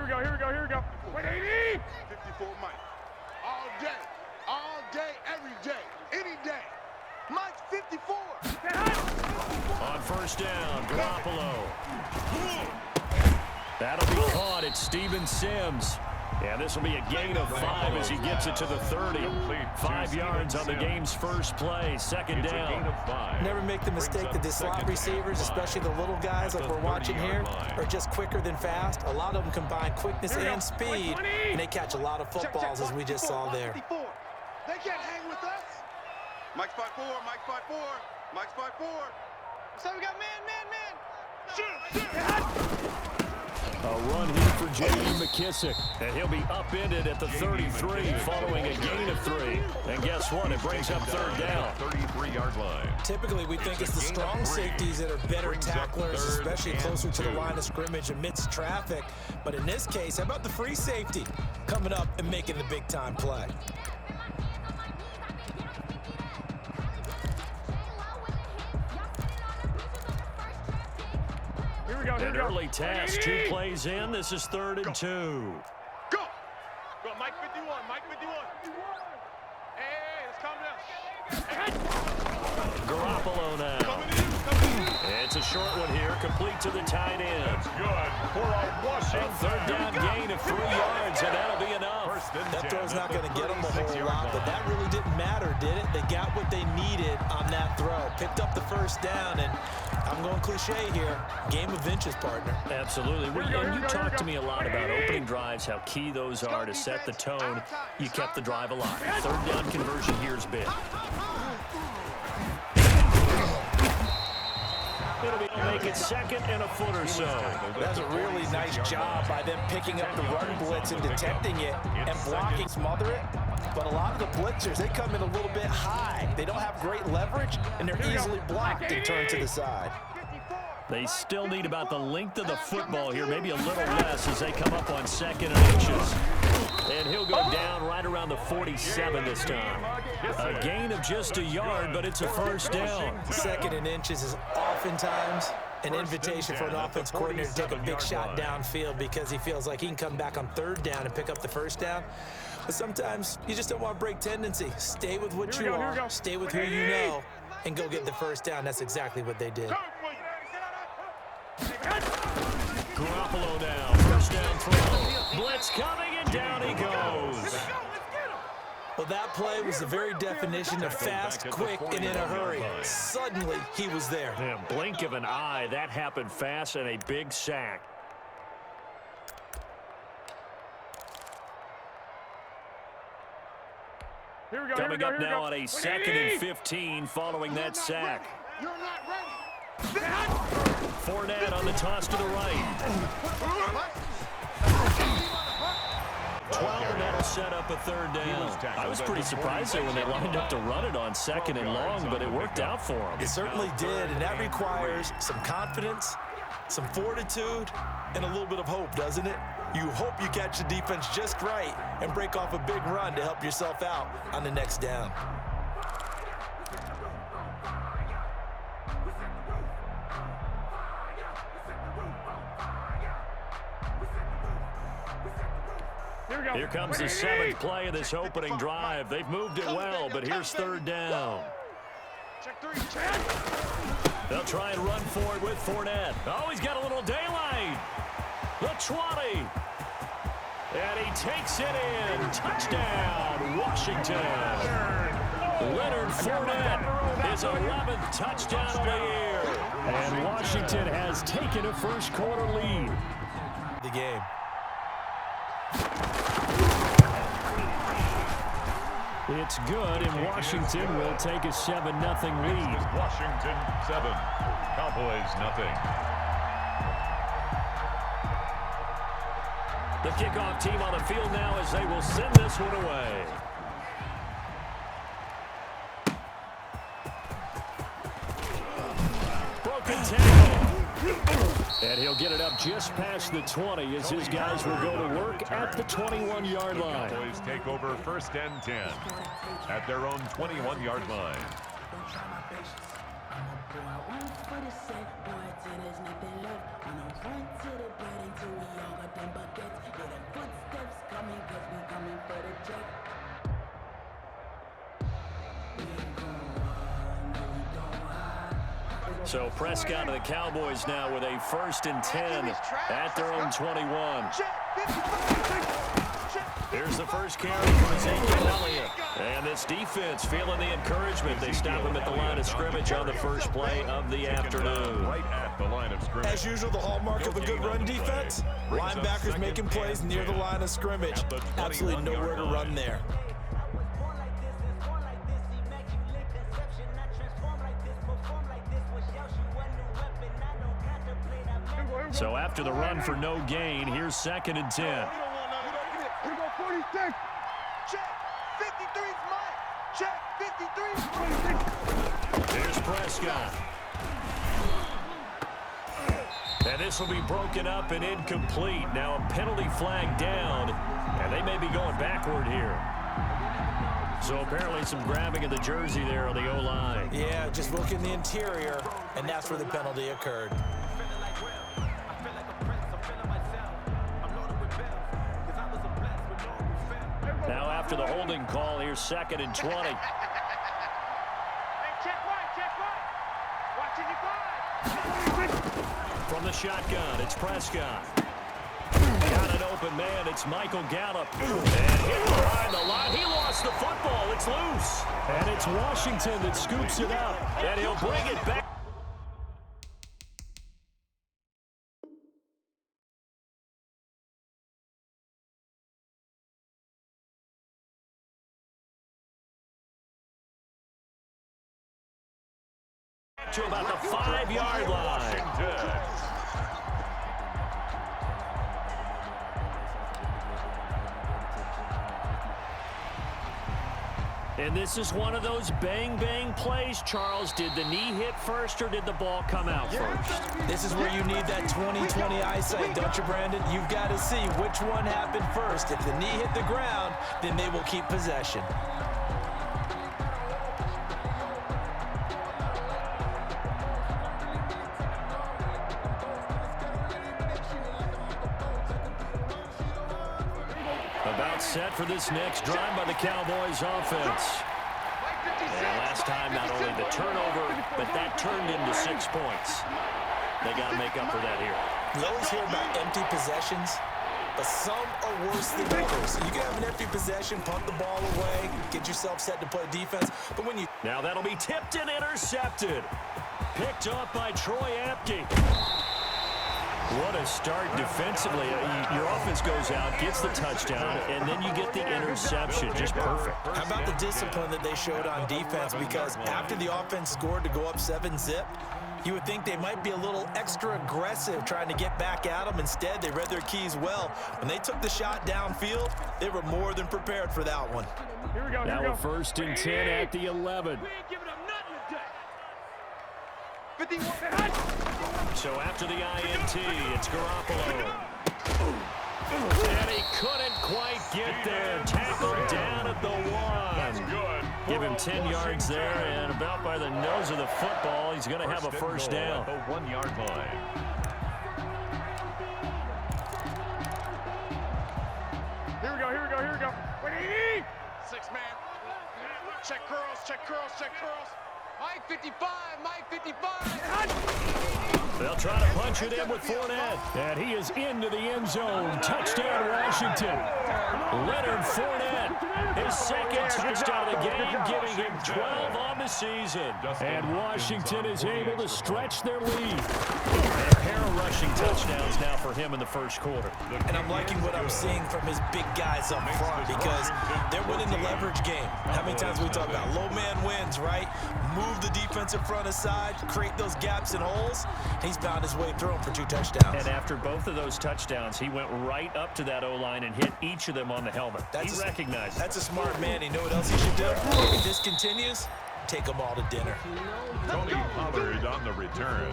we go. 180! 54 Mike. All day, every day, any day. Mike's 54. On first down, Garoppolo. That'll be caught at Steven Sims. And this will be a gain of 5 as he gets it to the 30. 5 yards on the game's first play, second down. Never make the mistake that the slot receivers, especially the little guys like we're watching here, are just quicker than fast. A lot of them combine quickness and speed, and they catch a lot of footballs as we just saw there. They can't hang with us. Mike's 5'4", Mike's 5'4", Mike's 5'4". So we got man. A run here for J.D. McKissick, and he'll be upended at the 33 following a gain of 3. And guess what? It brings up third down. 33-yard line. Typically, we think it's the strong safeties that are better tacklers, especially closer to the line of scrimmage amidst traffic. But in this case, how about the free safety coming up and making the big-time play? An early task, 2 plays in. This is 3rd and 2. Go, Mike 51, Mike 51. Hey, let's calm down. Garoppolo now. It's a short one here, complete to the tight end. That's good for a Washington. A third down gain of 3 yards, and that'll be enough. That throw's not going to get them a whole lot, but that really didn't matter, did it? They got what they needed on that throw. Picked up the first down, and I'm going cliche here. Game of inches, partner. Absolutely. And you talked to me a lot about opening drives, how key those are to set the tone. You kept the drive alive. Third down conversion here is big. It'll be make it 2nd and a foot or so. That's a really nice job by them picking up the run blitz and detecting it and blocking, smother it. But a lot of the blitzers, they come in a little bit high. They don't have great leverage, and they're easily blocked and turned to the side. They still need about the length of the football here, maybe a little less as they come up on 2nd and inches. And he'll go down right around the 47 this time. A gain of just a yard, but it's a first down. 2nd and inches is oftentimes an invitation for an offense coordinator to take a big shot downfield because he feels like he can come back on 3rd down and pick up the first down. But sometimes you just don't want to break tendency. Stay with what you are, stay with who you know, and go get the first down. That's exactly what they did. Garoppolo now, first down throw. Blitz coming, and down he goes. Well, that play was the very definition of fast, quick, and in a hurry. Suddenly, he was there. Yeah, blink of an eye, that happened fast, and a big sack. Coming up now on a 2nd and 15 following that sack. You're not ready. Fournette on the toss to the right. 12, and that'll set up a 3rd down. I was pretty surprised there when they lined up to run it on 2nd and long, but it worked out for them. It certainly did, and that requires some confidence, some fortitude, and a little bit of hope, doesn't it? You hope you catch the defense just right and break off a big run to help yourself out on the next down. Here comes the 7th play of this opening drive. They've moved it well, but here's 3rd down. They'll try and run for it with Fournette. Oh, he's got a little daylight. The 20. And he takes it in. Touchdown, Washington. Leonard Fournette, his 11th touchdown of the year. And Washington has taken a first-quarter lead. The game. It's good, and Washington will take a 7-0 lead. Washington 7, Cowboys 0. The kickoff team on the field now as they will send this one away. Broken tackle. And he'll get it up just past the 20 as his guys will go to work at the 21-yard line. Cowboys take over 1st and 10 at their own 21-yard line. So Prescott and the Cowboys now with a 1st and 10 at their own 21. Here's the first carry for Ezekiel Elliott. And this defense feeling the encouragement. They stop him at the line of scrimmage on the first play of the afternoon. Right at the line of scrimmage. As usual, the hallmark of a good run defense, linebackers making plays near the line of scrimmage. Absolutely nowhere to run there. So after the run for no gain, here's 2nd and 10. Here we go, 46. Check. 53's mine. Check. 53's 26. Here's Prescott. And this will be broken up and incomplete. Now a penalty flag down, and they may be going backward here. So apparently some grabbing of the jersey there on the O-line. Yeah, just look in the interior, and that's where the penalty occurred. Now after the holding call, here's 2nd and 20. Hey, check right, check right. Watching your 5. From the shotgun, it's Prescott. Got an open man, it's Michael Gallup. And hit behind the line. He lost the football. It's loose. And it's Washington that scoops it up. And he'll bring it back. To about the 5-yard line. And this is one of those bang-bang plays, Charles. Did the knee hit first or did the ball come out first? This is where you need that 20/20 eyesight, don't you, Brandon? You've got to see which one happened first. If the knee hit the ground, then they will keep possession. About set for this next drive by the Cowboys offense. And last time, not only the turnover, but that turned into 6 points. They got to make up for that here. We always hear about empty possessions, but some are worse than others. You can have an empty possession, punt the ball away, get yourself set to play defense, but when you... Now that'll be tipped and intercepted. Picked up by Troy Apke. What a start defensively. Your offense goes out, gets the touchdown, and then you get the interception. Just perfect. How about the discipline that they showed on defense? Because after the offense scored to go up 7-zip, you would think they might be a little extra aggressive trying to get back at them. Instead, they read their keys well. When they took the shot downfield, they were more than prepared for that one. Here we go, here we Now go. a 1st and 10 at the 11. We ain't giving up nothing today. 51. So after the INT, it's Garoppolo. And he couldn't quite get there. Tackled down at the 1. Give him 10 yards there, and about by the nose of the football, he's going to have a first down. At the 1-yard line. Here we go, here we go, here we go. Wait, 6 man. Check curls, check curls, check curls. Mike 55, Mike 55. They'll try to punch it in with Fournette. And he is into the end zone. Touchdown, Washington. Leonard Fournette, his 2nd touchdown of the game, giving him 12 on the season. And Washington is able to stretch their lead. And a pair of rushing touchdowns now for him in the first quarter. And I'm liking what I'm seeing from his big guys up front because they're winning the leverage game. How many times we talk about low man wins, right? Move the defensive front aside, create those gaps and holes. He's found his way through them for 2 touchdowns. And after both of those touchdowns, he went right up to that O-line and hit each of them on the helmet. He recognized it. That's a smart man. You know what else he should do? If this continues, take them all to dinner. Tony Pollard on the return.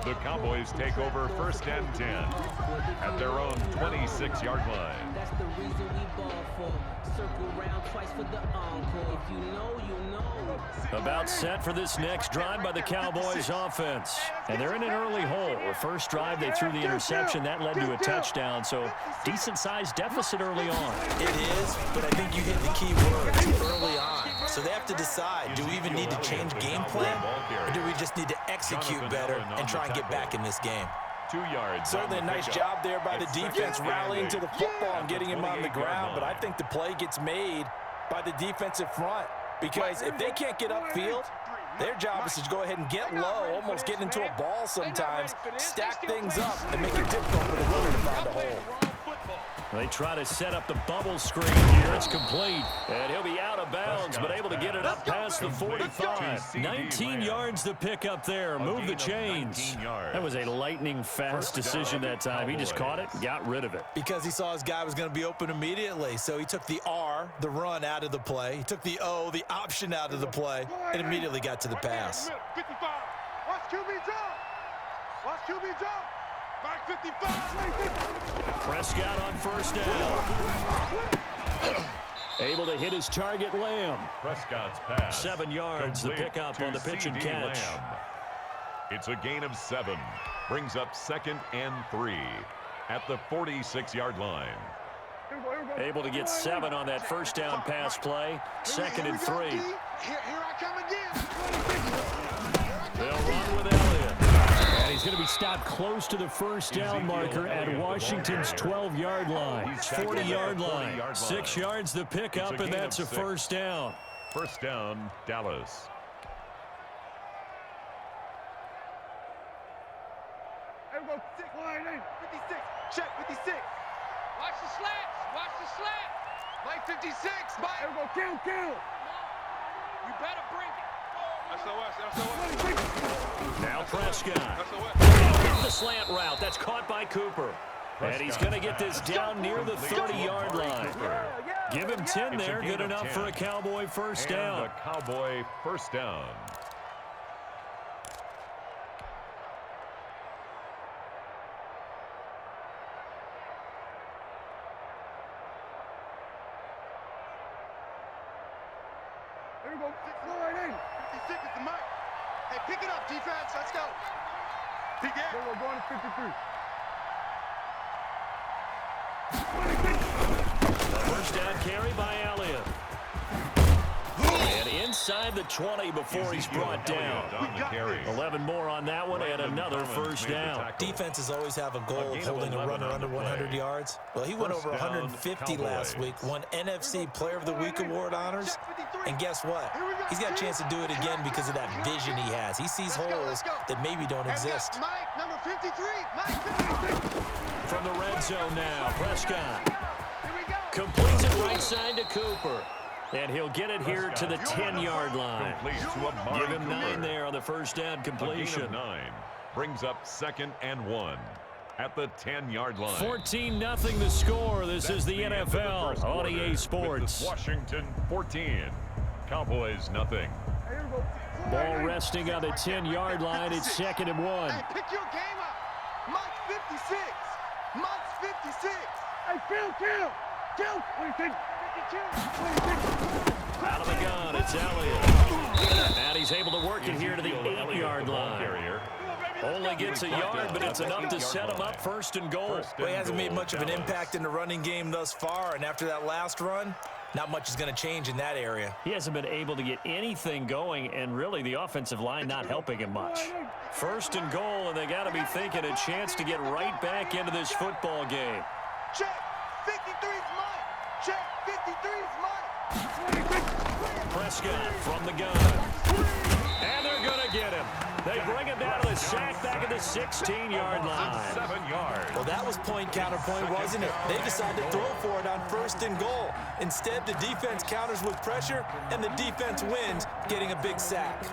The Cowboys take over 1st and 10 at their own 26-yard line. That's the reason we ball for. Circle round twice for the encore. If you know, you know. About set for this next drive by the Cowboys offense. And they're in an early hole. The first drive, they threw the interception. That led to a touchdown. So decent-sized deficit early on. It is, but I think you hit the key words early on. So they have to decide, do we even need to change game plan? Or do we just need to execute better and try and get back in this game? 2 yards. Certainly a nice job there by the defense rallying to the football and getting him on the ground. But I think the play gets made by the defensive front. Because if they can't get upfield, their job is to go ahead and get low, almost get into a ball sometimes, stack things up, and make it difficult for the runner to find a hole. They try to set up the bubble screen here. It's complete. And he'll be out of bounds, but able to get it up past the 45. 19 yards to pick up there. Move the chains. That was a lightning-fast decision that time. He just caught it and got rid of it. Because he saw his guy was going to be open immediately. So he took the R, the run, out of the play. He took the O, the option, out of the play, and immediately got to the pass. 55. Watch QB jump. Watch QB jump. Back 55. Prescott on first down. Able to hit his target, Lamb. Prescott's pass. 7 yards, the pickup on the pitch and catch. Lamb. It's a gain of 7. Brings up 2nd and 3 at the 46-yard line. Able to get 7 on that first down pass play. 2nd and 3. Here I come again. They'll run with Elliott. And he's going to be stopped close to the first down marker at Washington's 12-yard line. 40-yard line. 6 yards the pickup, and that's a first down. First down, Dallas. Everyone, 56. Check 56. Watch the slats. Watch the slat. Mike 56. Mike. Everyone, kill. You better bring it. SOS. Now Prescott. SOS. Hit the slant route. That's caught by Cooper. And he's going to get this down near the 30-yard line. Give him 10 there. Good enough for a Cowboy first down. A Cowboy first down. Everyone, 56 is the mic. Hey, pick it up, defense. Let's go. Pick it. Everyone going to 53. First down carry by Elliott. And inside the 20 before he's brought down. 11 more on that one and another first down. Defenses always have a goal of holding a runner under 100 yards. Well, he went over 150 last week, won NFC Player of the Week award honors. And guess what? He's got a chance to do it again because of that vision he has. He sees holes that maybe don't exist. Mike, number 53. Mike 53. From the red zone now, Prescott. Completes it right side to Cooper. And he'll get it here to the 10-yard line. Give him 9 there on the first down completion. 9 brings up 2nd and 1 at the 10-yard line. 14-0 the score. This is the NFL on EA Sports. Washington 14, Cowboys nothing. Ball resting on the 10-yard line. It's 2nd and 1. Hey, pick your game up. Mike 56. Mike 56. Hey, kill. 22. Out of the gun, it's Elliott. And he's able to work it here to the 8-yard line. Only gets a yard, but it's enough to set him up 1st and goal. Well, he hasn't made much of an impact in the running game thus far, and after that last run, not much is going to change in that area. He hasn't been able to get anything going, and really the offensive line not helping him much. 1st and goal, and they got to be thinking a chance to get right back into this football game. Check. 53's Mike. Check. 53's Mike. Prescott from the gun. And they're going to get him. They bring him down to the sack back at the 16-yard line. 7 yards. Well, that was point counterpoint, wasn't it? They decided to throw for it on 1st and goal. Instead, the defense counters with pressure, and the defense wins, getting a big sack.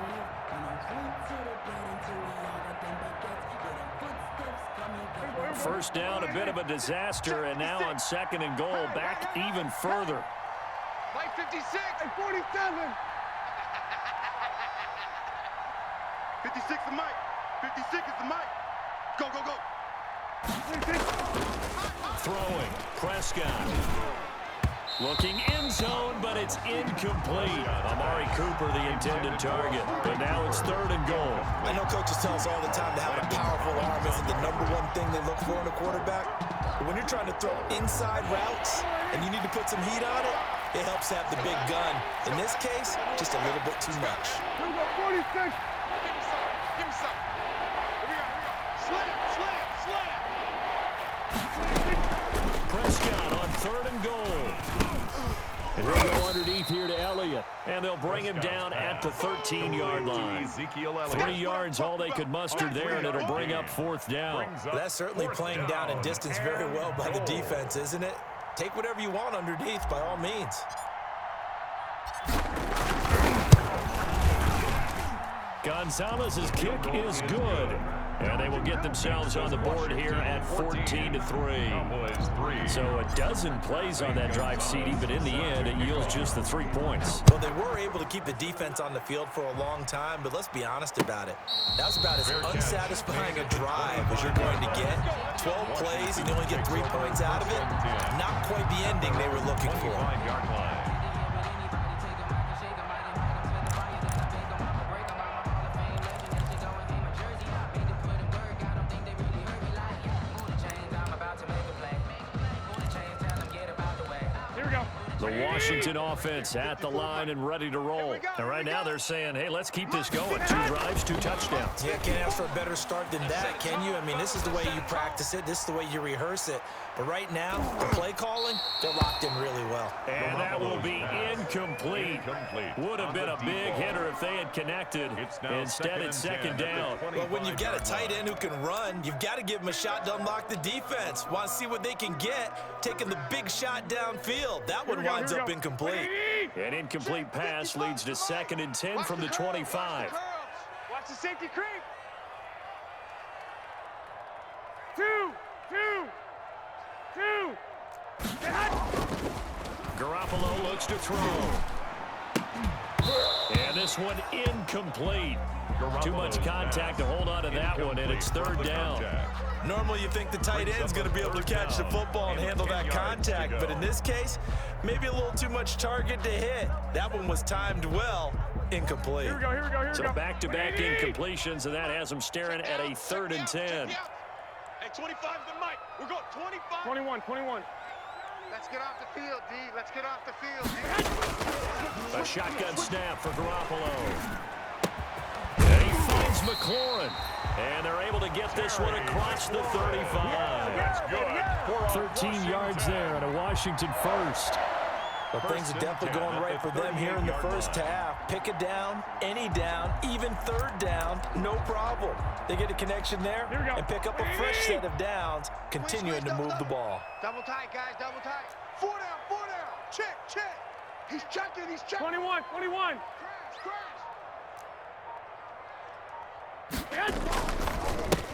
First down, a bit of a disaster, and now on 2nd and goal, back even further. Mike 56. Hey, 47. 56 to Mike. 50 seconds to Mike. Go, go, go. Throwing. Prescott. Looking in zone, but it's incomplete. Amari Cooper, the intended target. But now it's 3rd and goal. I know coaches tell us all the time that having a powerful arm isn't the #1 thing they look for in a quarterback. But when you're trying to throw inside routes and you need to put some heat on it, it helps to have the big gun. In this case, just a little bit too much. Here we go, 46. Give me some. Here we go. Slam, slam, slam. Prescott on 3rd and goal. And they'll go underneath here to Elliott. And they'll bring him down at the 13-yard line. 3 yards, all they could muster there, and it'll bring up 4th down. That's certainly playing down in distance very well by the defense, isn't it? Take whatever you want underneath, by all means. Gonzalez's kick is good. And they will get themselves on the board here at 14-3. So a dozen plays on that drive, CD, but in the end, it yields just the 3 points. Well, they were able to keep the defense on the field for a long time, but let's be honest about it. That was about as unsatisfying a drive as you're going to get. 12 plays and you only get 3 points out of it. Not quite the ending they were looking for. The Washington offense at the line and ready to roll. And right now they're saying, hey, let's keep this going. 2 drives, 2 touchdowns. Yeah, can't ask for a better start than that, can you? I mean, this is the way you practice it. This is the way you rehearse it. But right now, the play calling, they're locked in really well. And that will be incomplete. Would have been a big hitter if they had connected. Instead, it's 2nd down. Well, when you've got a tight end who can run, you've got to give him a shot to unlock the defense. Want to see what they can get, taking the big shot downfield. That one winds up incomplete. An incomplete pass leads to 2nd and 10 from the 25. Watch the safety creep. 2. Garoppolo looks to throw. And this one incomplete. Too much contact to hold on to that one, and it's 3rd down. Normally you think the tight end's going to be able to catch the football and handle that contact, but in this case, maybe a little too much target to hit. That one was timed well. Incomplete. Here we go. So back-to-back incompletions, and that has them staring at a 3rd and 10. Hey, 25 to Mike. We're going 25. 21. Let's get off the field, D. Let's get off the field. A shotgun snap for Garoppolo. And he finds McLaurin. And they're able to get this one across the 35. That's good. 13 yards there and a Washington first. Well, things are definitely going right for them here in the first half. Pick a down, any down, even 3rd down, no problem. They get a connection there and pick up a fresh set of downs, continuing to move the ball. Double tight, guys, double tight. 4 down. Check. He's checking. 21. Crash.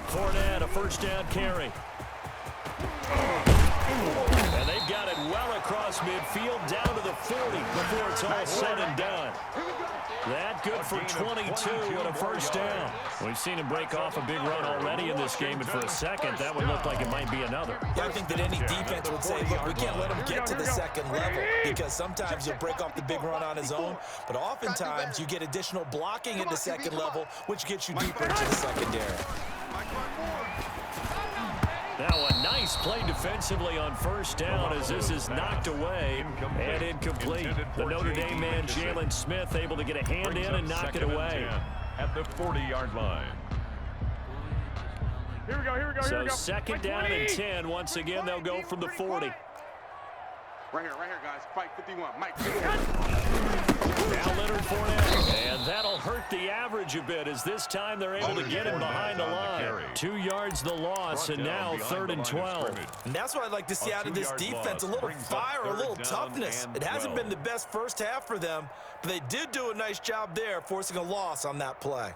Fournette, a 1st down carry. And they've got it well across midfield down to the 40 before it's all said and done. That good for 22 and a 1st down. We've seen him break off a big run already in this game, and for a second, that one looked like it might be another. Yeah, I think that any defense would say, look, we can't let him get to the 2nd level, because sometimes he'll break off the big run on his own, but oftentimes you get additional blocking at the 2nd level, which gets you deeper into the secondary. Now a nice play defensively on 1st down as this is knocked away and incomplete. The Notre Dame man, Jalen Smith, able to get a hand in and knock it away. At the 40-yard line. Here we go. So 2nd down and 10. Once again, they'll go from the 40. Right here, guys. Fight 51. Mike. Now Leonard Fournette, and that'll hurt the average a bit as this time they're able to get him behind the line. 2 yards the loss, and now 3rd and 12. And that's what I'd like to see out of this defense, a little fire, a little toughness. It hasn't been the best first half for them, but they did do a nice job there, forcing a loss on that play.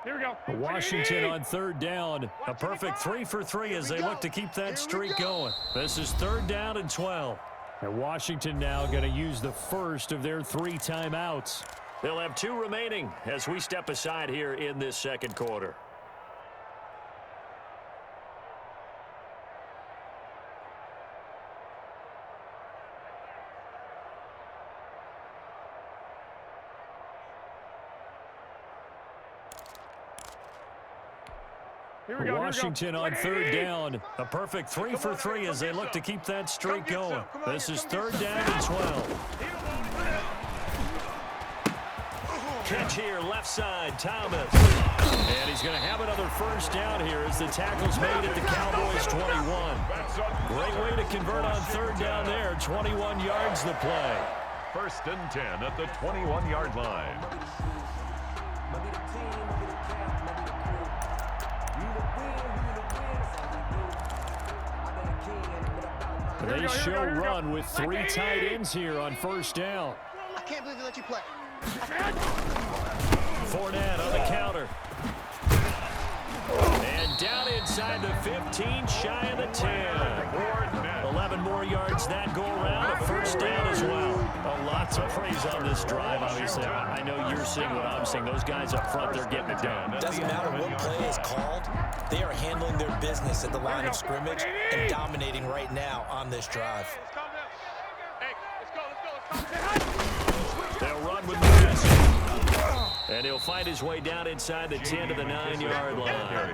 Here we go. Washington on third down. A perfect 3 for 3 as they look to keep that streak going. This is 3rd down and 12. And Washington now going to use the first of their 3 timeouts. They'll have 2 remaining as we step aside here in this second quarter. Here we go. Washington on 3rd down. A perfect 3 for 3 as they look to keep that streak going. This is 3rd down and 12. Catch here, left side, Thomas. And he's going to have another first down here as the tackle's made at the Cowboys' 21. Great way to convert on 3rd down there. 21 yards the play. 1st and 10 at the 21-yard line. They show run with 3 tight ends here on 1st down. I can't believe they let you play. Fournette on the counter. And down inside the 15, shy of the 10. 11 more yards that go around, a first down as well. Lots of praise on this drive, obviously. I know you're seeing what I'm seeing. Those guys up front, they're getting it done. Doesn't matter what play is called. They are handling their business at the line of scrimmage and dominating right now on this drive. Hey, let's go. They'll run with the and he'll fight his way down inside the 10 to the 9-yard line.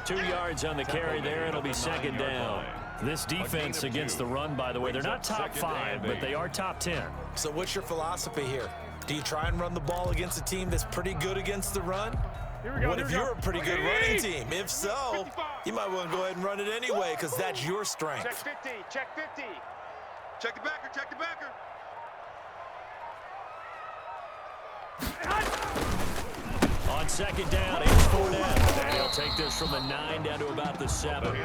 2 yards on the carry there. It'll be 2nd down. This defense against the run, by the way, they're not top 5, but they are top 10. So what's your philosophy here? Do you try and run the ball against a team that's pretty good against the run? What if you're a pretty good running team? If so, you might want to go ahead and run it anyway because that's your strength. Check 50. Check 50. Check the backer. Check the backer. On 2nd down, it's Fournette. And he'll take this from the 9 down to about the 7.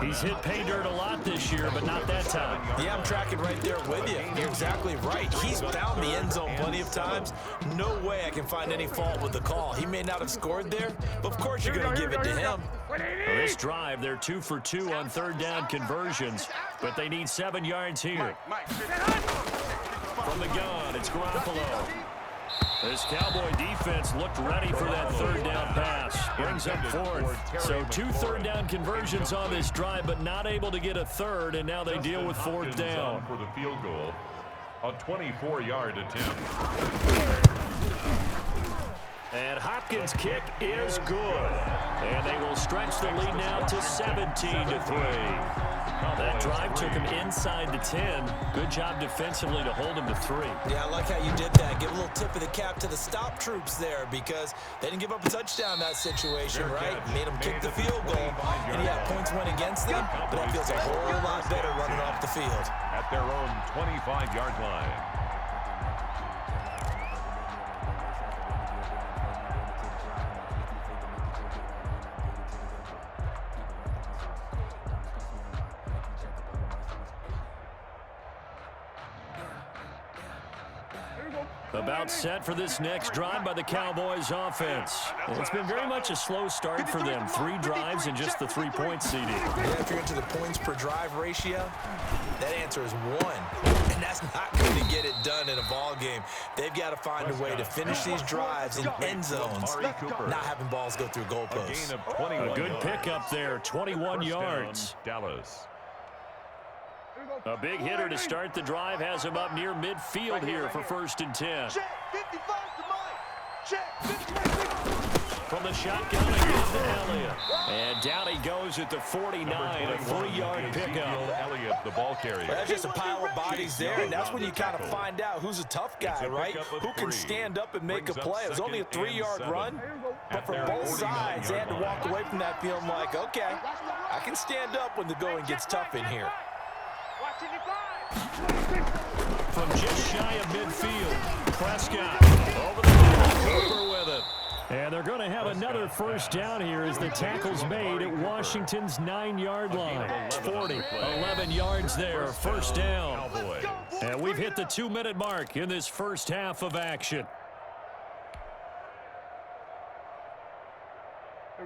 He's hit pay dirt a lot this year, but not that time. Yeah, I'm tracking right there with you. You're exactly right. He's found the end zone plenty of times. No way I can find any fault with the call. He may not have scored there, but of course you're going to give it to him. Well, this drive, they're 2 for 2 on 3rd down conversions, but they need 7 yards here. From the gun, it's Garoppolo. This Cowboy defense looked ready for that 3rd down pass. Brings up 4th. So 2 3rd down conversions on this drive, but not able to get a 3rd, and now they deal with 4th down. For the field goal, a 24-yard attempt. And Hopkins' kick is good. And they will stretch the lead now to 17-3. That drive took him inside the 10. Good job defensively to hold him to 3. Yeah, I like how you did that. Give a little tip of the cap to the stop troops there because they didn't give up a touchdown in that situation, right? Made them kick the field goal. And yeah, points went against them, but that feels a whole lot better running off the field. At their own 25-yard line. About set for this next drive by the Cowboys offense. It's been very much a slow start for them. 3 drives and just the 3-point CD. Yeah, if you're into the points per drive ratio, that answer is 1. And that's not going to get it done in a ball game. They've got to find a way to finish these drives in end zones, not having balls go through goalposts. A good pickup there, 21 yards. Dallas. A big hitter to start the drive has him up near midfield here for 1st and 10. Check 55 to Mike. Check 55. From the shotgun again to Elliott. And down he goes at the 49, a 3-yard pickup. Elliott, the ball carrier. That's just a pile of bodies there, and that's when you kind of find out who's a tough guy, right? Who can stand up and make a play. It was only a 3-yard run, but for both sides, they had to walk away from that feeling like, okay, I can stand up when the going gets tough in here. From just shy of midfield, Prescott over the middle, Cooper with it. And they're going to have another first down here as the tackle's made at Washington's 9-yard line. It's 40, 11 yards there, first down. And we've hit the 2-minute mark in this first half of action.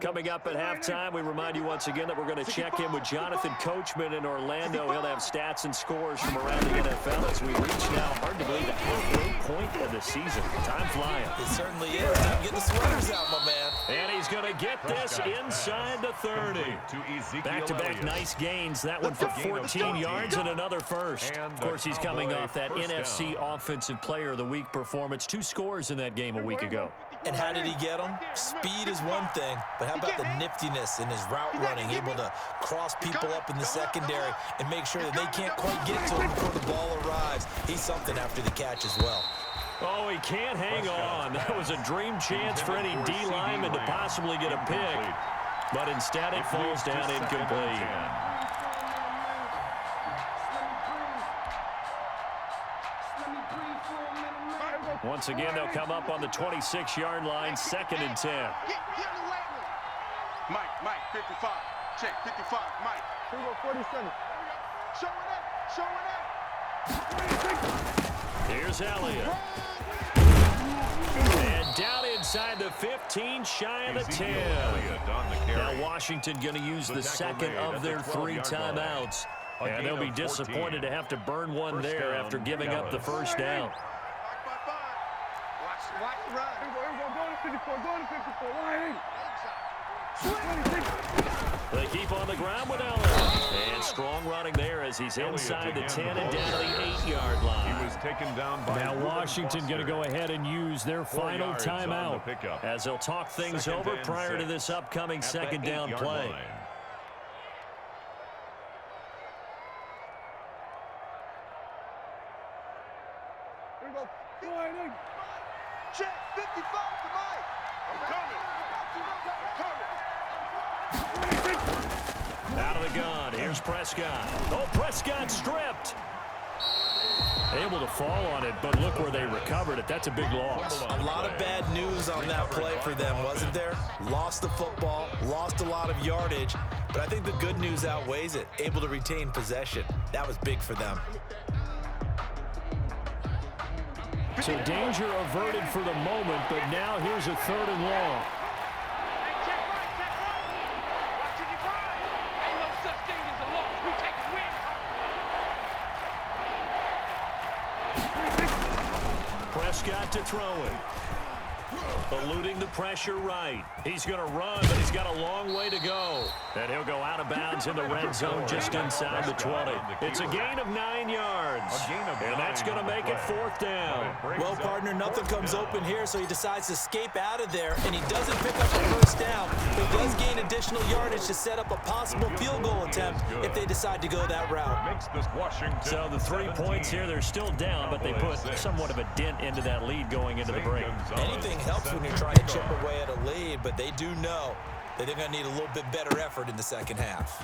Coming up at halftime, we remind you once again that we're going to check in with Jonathan Coachman in Orlando. He'll have stats and scores from around the NFL as we reach now, hard to believe, the halfway point of the season. Time flying. It certainly is. Time to get the sweaters out, my man. And he's going to get this inside the 30. Back-to-back nice gains. That one for 14 yards and another first. Of course, he's coming off that NFC Offensive Player of the Week performance. 2 scores in that game a week ago. And how did he get them? Speed is one thing, but how about the niftiness in his route running, able to cross people up in the secondary and make sure that they can't quite get to him before the ball arrives. He's something after the catch as well. Oh, he can't hang on. That was a dream chance for any D lineman to possibly get a pick, but instead it falls down incomplete. Once again, they'll come up on the 26-yard line, 2nd and 10. Mike, 55. Check, 55, Mike. Here we go, 47. Showing it. Here's Elliott. And down inside the 15, shy of the 10. Now Washington going to use the second of their 3 timeouts. And they'll be disappointed to have to burn one there after giving up the first down. Watch the run. Here we go, go to 54, go to 54. Line. They keep on the ground with Elliott. And strong running there as he's inside the 10 and down to the 8-yard line. He was taken down by now Washington going to go ahead and use their final timeout as they'll talk things over prior to this upcoming 2nd down play. Here we go. Line. Check, 55 to Mike. I'm coming. Out of the gun. Here's Prescott. Oh, Prescott stripped. Able to fall on it, but look where they recovered it. That's a big loss. A lot of bad news on that play for them, wasn't there? Lost the football, lost a lot of yardage, but I think the good news outweighs it. Able to retain possession. That was big for them. So danger averted for the moment, but now here's a 3rd and long. Check right. Watching you find. Ain't no such thing as a loss. We take a win. Prescott to throw it. Eluding the pressure right. He's going to run, but he's got a long way to go. And he'll go out of bounds in the red zone just inside the 20. It's a gain of 9 yards. And that's going to make it 4th down. Well, partner, nothing comes open here, so he decides to escape out of there, and he doesn't pick up the 1st down, but he does gain additional yardage to set up a possible field goal attempt if they decide to go that route. So the 3 points here, they're still down, but they put somewhat of a dent into that lead going into the break. Anything helps when you're trying to chip away at a lead, but they do know that they're going to need a little bit better effort in the 2nd half.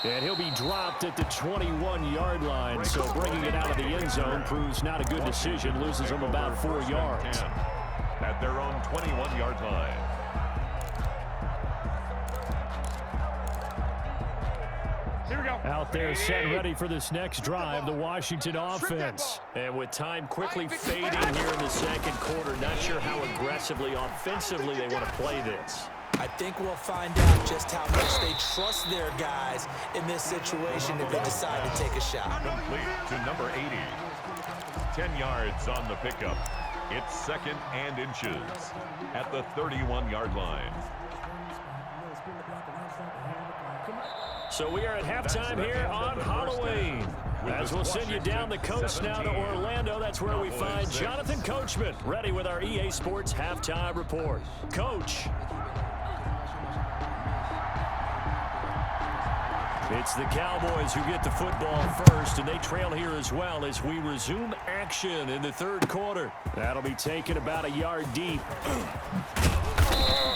And he'll be dropped at the 21-yard line, so bringing it out of the end zone proves not a good decision. Loses them about 4 yards. At their own 21-yard line. Here we go. Out there set ready for this next drive, the Washington offense. And with time quickly fading here in the 2nd quarter, not sure how aggressively, offensively they want to play this. I think we'll find out just how much they trust their guys in this situation if they decide to take a shot. Complete to number 80. 10 yards on the pickup. It's 2nd and inches at the 31-yard line. So we are at halftime here on Halloween. As we'll send you down the coast now to Orlando, that's where we find Jonathan Coachman, ready with our EA Sports Halftime Report. Coach. It's the Cowboys who get the football first, and they trail here as well as we resume action in the 3rd quarter. That'll be taken about a yard deep.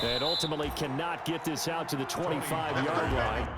And ultimately cannot get this out to the 25-yard line.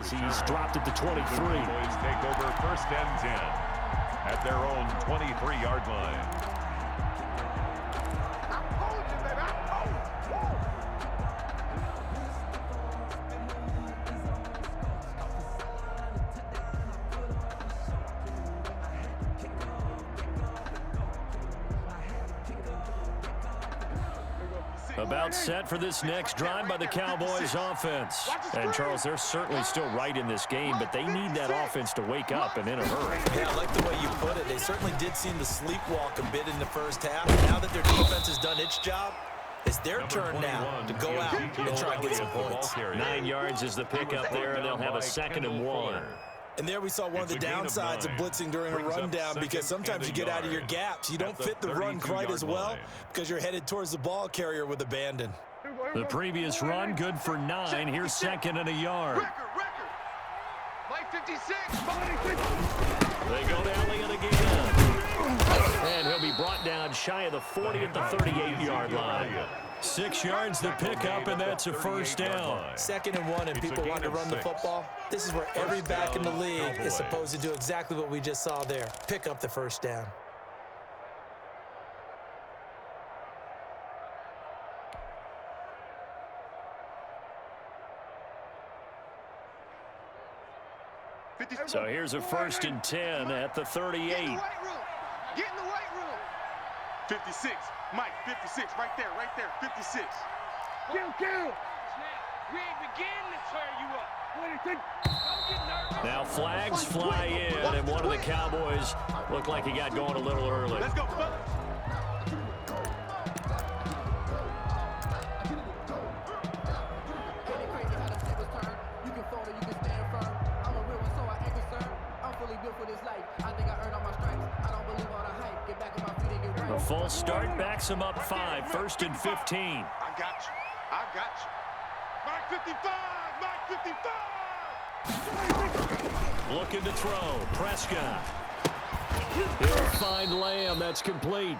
6. He's dropped it to 23. The Cowboys take over 1st and 10 at their own 23-yard line. About set for this next drive by the Cowboys offense. And, Charles, they're certainly still right in this game, but they need that offense to wake up and in a hurry. Yeah, I like the way you put it. They certainly did seem to sleepwalk a bit in the first half. Now that their defense has done its job, it's their turn now to go out and try and get some points. 9 yards is the pickup there, and they'll have a 2nd and 1. And there we saw one of the downsides of blitzing during a rundown, because sometimes you get out of your gaps. You don't fit the run quite as well because you're headed towards the ball carrier with abandon. The previous run, good for 9. Here's 2nd and a yard. Mike 56. They go to Elliott again. And he'll be brought down shy of the 40 at the 38-yard line. 6 yards the pickup, and that's a 1st down. 2nd and 1, and people want to run the football. This is where every back in the league is supposed to do exactly what we just saw there. Pick up the 1st down. So here's a 1st and 10 at the 38. Get in the weight room. 56. Mike, 56. Right there, 56. Kill. Now, we ain't beginning to turn you up. Don't get nervous. Now flags fly in, and one of the Cowboys looked like he got going a little early. Let's go, fellas. A full start backs him up 5, 1st and 15. I got you. Mike 55. Looking to throw. Prescott. He'll find Lamb. That's complete.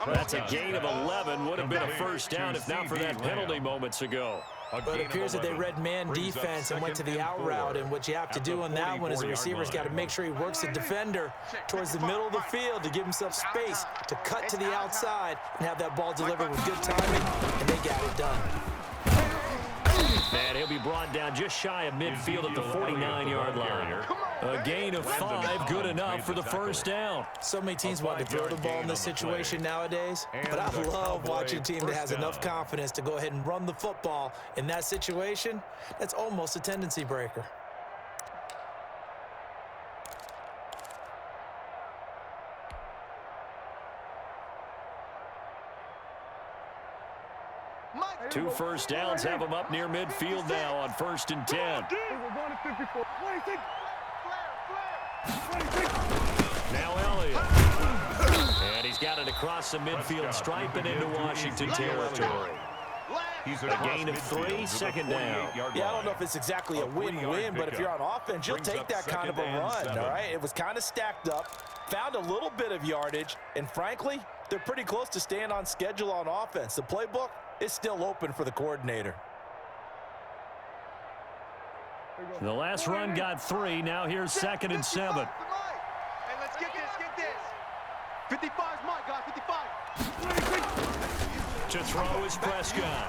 That's a gain of 11. Would have been a 1st down if not for that penalty moments ago. But it appears that they read man defense and went to the out route, and what you have to do on that one is the receiver's got to make sure he works the defender towards the middle of the field to give himself space to cut to the outside and have that ball delivered with good timing, and they got it done. And he'll be brought down just shy of midfield at the 49-yard line. A gain of 5, good enough for the 1st down. So many teams want to throw the ball in this situation nowadays, but I love watching a team that has enough confidence to go ahead and run the football. In that situation, that's almost a tendency breaker. Two 1st downs have him up near midfield now on 1st and 10. Now Elliott. And he's got it across the midfield stripe and into Washington territory. A gain of 3, 2nd down. Yeah, I don't know if it's exactly a win-win, but if you're on offense, you'll take that kind of a run, all right? It was kind of stacked up, found a little bit of yardage, and frankly, they're pretty close to staying on schedule on offense. The playbook is still open for the coordinator. The last run got 3. Now here's 2nd and 7. Hey, let's get this. 55's Mike, guys. 55. To throw is Prescott.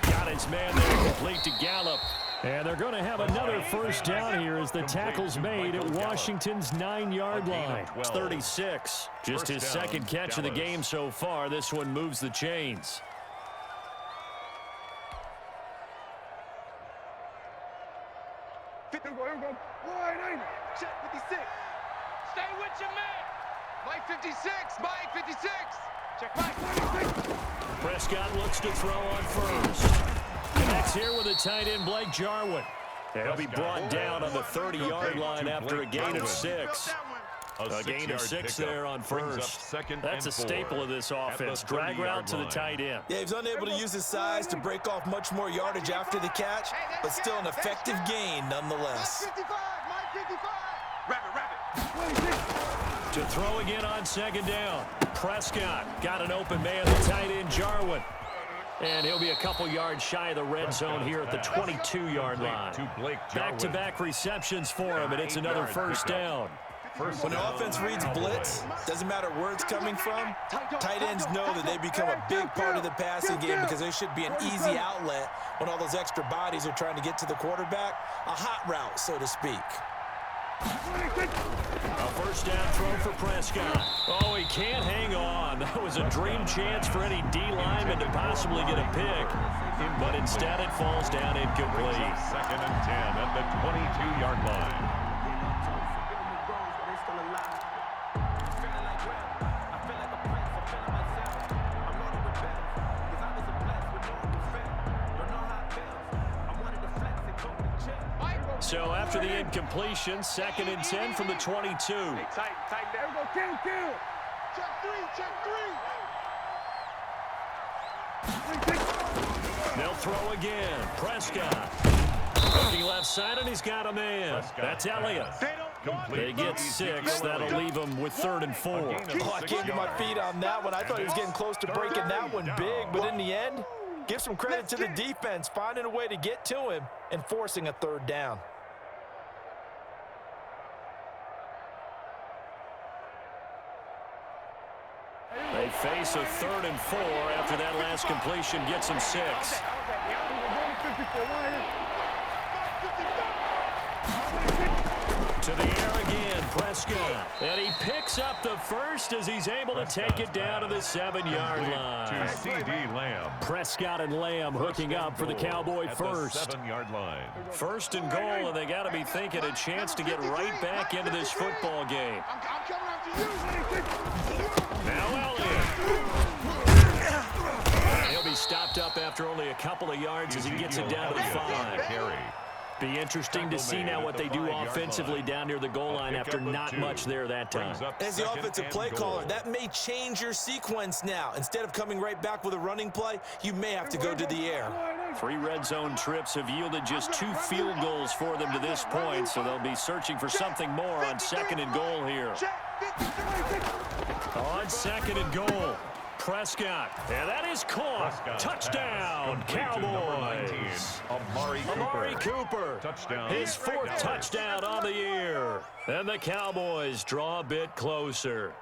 Got his man there, complete to Gallup. And they're going to have another 1st down here as the tackle's made at Washington's 9-yard line. It's 36. Just his 2nd catch of the game so far. This one moves the chains. Check 56. Stay with your man. Mike 56. Mike 56. Check Mike 56. Prescott looks to throw on 1st. Connects here with a tight end, Blake Jarwin. He'll be brought down on the 30-yard line after a gain of 6. A gain of 6 there on 1st. That's a staple of this offense. Drag route to the tight end. Yeah, he's unable to use his size to break off much more yardage after the catch, but still an effective gain nonetheless. Mike 55. Mike 55. Rabbit. To throw again on 2nd down. Prescott got an open man, the tight end, Jarwin. And he'll be a couple yards shy of the red zone here at the 22-yard line. Back-to-back receptions for him, and it's another first down. When the offense reads blitz, doesn't matter where it's coming from, tight ends know that they become a big part of the passing game because there should be an easy outlet when all those extra bodies are trying to get to the quarterback. A hot route, so to speak. A first down throw for Prescott. Oh, he can't hang on. That was a dream chance for any D lineman to possibly get a pick, but instead it falls down incomplete. Second and 10 at the 22-yard line. So after the incompletion, second and 10 from the 22. Hey, tighten there. Go, kill. Check 3. They'll throw again. Prescott. Looking left side, and he's got a man. That's Elliott. They get 6. That'll leave them with 3rd and 4. Oh, I came to my feet on that one. I thought he was getting close to breaking that one big, but in the end, give some credit to the defense, finding a way to get to him and forcing a 3rd down. They face a 3rd and 4 after that last completion gets them 6. To the air again, Prescott. And he picks up the first as he's able to take it down to the 7-yard line. To C.D. Lamb. Prescott and Lamb hooking up for the Cowboy first. 7-yard line. First and goal, and they got to be thinking a chance to get right back into this football game. I'm coming after you. Now Elliott. He'll be stopped up after only a couple of yards as he gets it down to the 5. Carry. Be interesting to see now what they do offensively down near the goal line after not much there that time. As the offensive play caller, that may change your sequence now. Instead of coming right back with a running play, you may have to go to the air. 3 red zone trips have yielded just 2 field goals for them to this point, so they'll be searching for something more on 2nd and goal here. On 2nd and goal, Prescott, and that is caught. Touchdown, Cowboys. Amari Cooper. Touchdown. His 4th touchdown on the year. And the Cowboys draw a bit closer.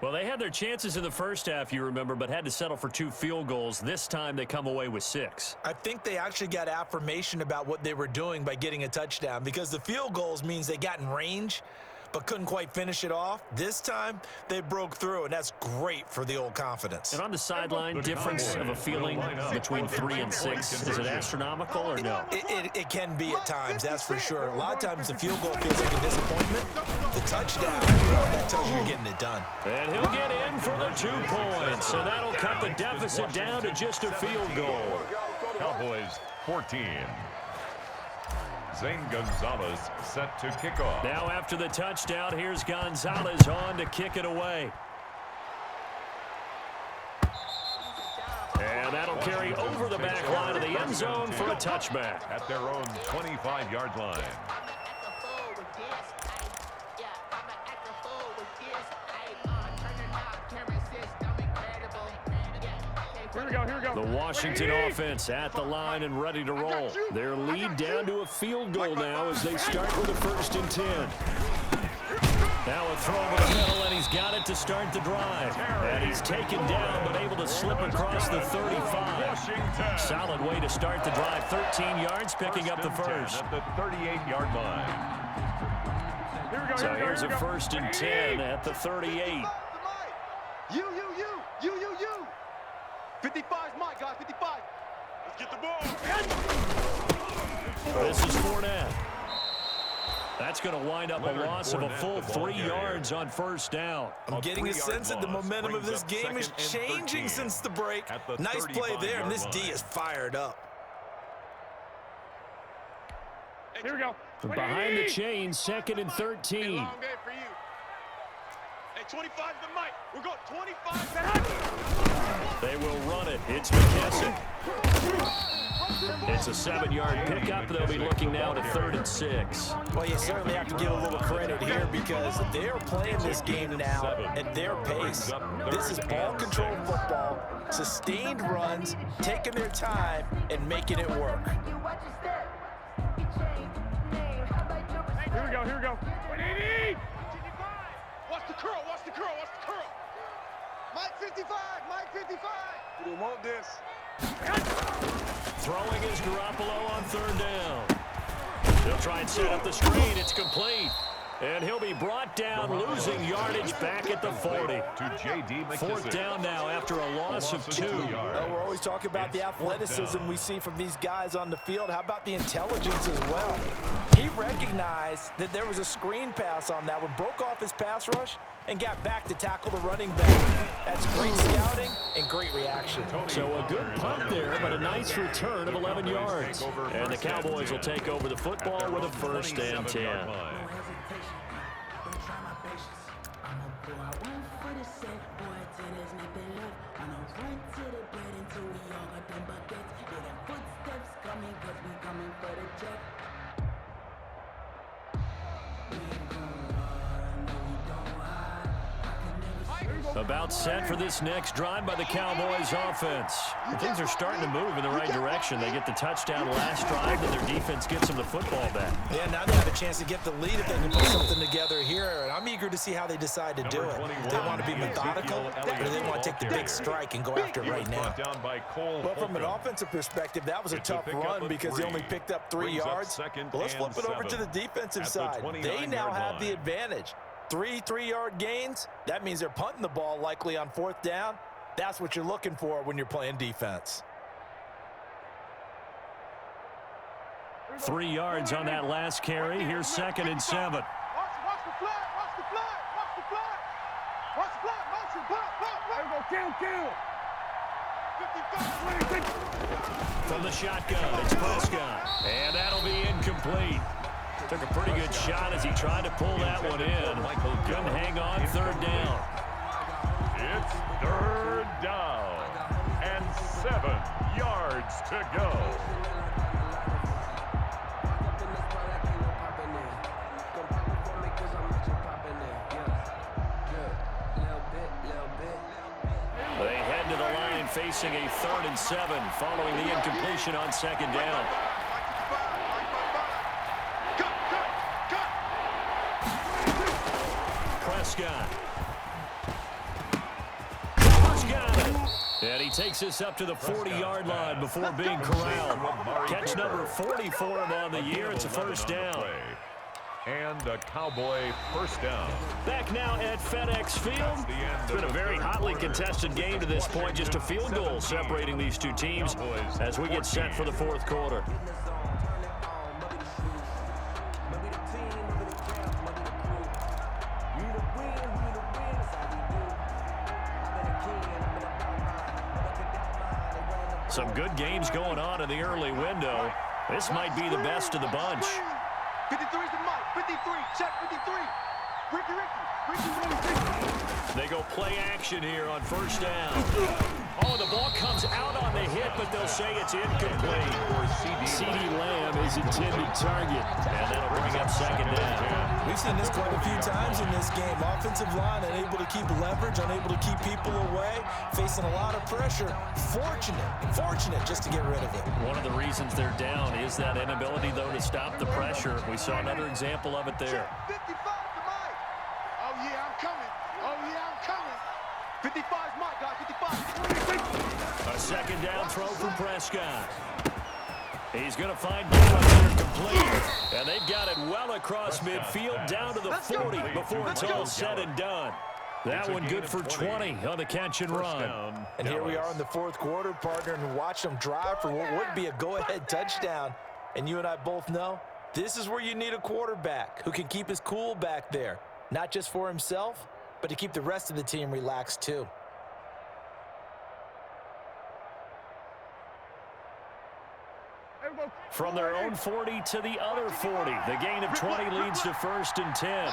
Well, they had their chances in the first half, you remember, but had to settle for 2 field goals. This time they come away with 6. I think they actually got affirmation about what they were doing by getting a touchdown, because the field goals means they got in range but couldn't quite finish it off. This time, they broke through, and that's great for the old confidence. And on the sideline, difference of a feeling between 3 and 6, is it astronomical or no? It can be at times, that's for sure. A lot of times the field goal feels like a disappointment. The touchdown, that tells you you're getting it done. And he'll get in for the 2 points, so that'll cut the deficit down to just a field goal. Cowboys 14. Zane Gonzalez set to kick off. Now after the touchdown, here's Gonzalez on to kick it away. And that'll carry over the back line of the end zone for a touchback. At their own 25-yard line. Here we go. The Washington offense at the line and ready to roll. Their lead down to a field goal now as they start with a 1st and 10. Now a throw over the middle, and he's got it to start the drive. And he's taken down, but able to slip across the 35. Solid way to start the drive. 13 yards, picking up the first. At the 38-yard line. So here's a 1st and 10 at the 38. You. 55's my guy, 55. Let's get the ball. This is Fournette. That's going to wind up a loss of a full 3 yards on 1st down. I'm getting a sense that the momentum of this game is changing since the break. Nice play there, and this D is fired up. Here we go. Behind the chain, 2nd and 13. Long day for you. Hey, 25 to Mike. We're going 25 to They will run it. It's McKesson. It's a 7-yard pickup. They'll be looking now to 3rd and 6. Well, you certainly have to give a little credit here because they're playing this game now at their pace. This is ball control football, sustained runs, taking their time, and making it work. Here we go, here we go. 180! Watch the curl, watch the curl, watch the curl. Mike 55, Mike 55. We don't want this. Throwing is Garoppolo on 3rd down. He'll try and set up the screen. It's complete. And he'll be brought down, losing yardage back at the 40. To J.D. McKissick. 4th down now after a loss of 2. We're always talking about the athleticism we see from these guys on the field. How about the intelligence as well? He recognized that there was a screen pass on that one, broke off his pass rush, and got back to tackle the running back. That's great scouting and great reaction. So a good punt there, but a nice return of 11 yards. And the Cowboys will take over the football with a 1st and 10. About set for this next drive by the Cowboys offense. Things are starting to move in the right direction. They get the touchdown last drive, and their defense gets them the football back. Yeah, now they have a chance to get the lead if they can put something together here. And I'm eager to see how they decide to do it. They want to be methodical, or they want to take the big strike and go after it right now. Well, from an offensive perspective, that was a tough run because they only picked up 3 yards. But let's flip it over to the defensive side. They now have the advantage. 3 3-yard gains, that means they're punting the ball likely on 4th down. That's what you're looking for when you're playing defense. 3 yards on that last carry. Here's 2nd and 7. Watch the flag, watch the flag, watch the flag. Watch the flag, motion, block. There we go, kill. 55. From the shotgun, it's Prescott. And that'll be incomplete. Took a pretty good shot as he tried to pull that one in. Couldn't hang on 3rd down. It's 3rd down and 7 yards to go. They head to the line facing a 3rd and 7 following the incompletion on 2nd down. Prescott. And he takes this up to the 40-yard line before being corralled. Catch number 40 for him on the year. It's a 1st down. And a Cowboy 1st down. Back now at FedEx Field. It's been a very hotly contested game to this point. Just a field goal separating these two teams as we get set for the 4th quarter. Some good games going on in the early window. This might be the best of the bunch. 53 is the Mike. 53. Check 53. Ricky. They go play action here on 1st down. Oh, the ball comes out on the hit, but they'll say it's incomplete. CeeDee Lamb is intended target, and that'll bring up 2nd down. We've seen this quite a few times in this game. Offensive line unable to keep leverage, unable to keep people away, facing a lot of pressure. Fortunate just to get rid of it. One of the reasons they're down is that inability, though, to stop the pressure. We saw another example of it there. 55 to Mike. Oh, yeah, I'm coming. Oh, yeah, I'm coming. 55 is Mike, guys. 55. A 2nd down throw from Prescott. He's going to find Dallas here complete. And they've got it well across midfield down to the 40 before it's all said and done. That one good for 20 on the catch and run. And here we are in the 4th quarter, partner, and watch them drive for what would be a go-ahead touchdown. And you and I both know this is where you need a quarterback who can keep his cool back there. Not just for himself, but to keep the rest of the team relaxed too. From their own 40 to the other 40. The gain of 20 leads to 1st and 10.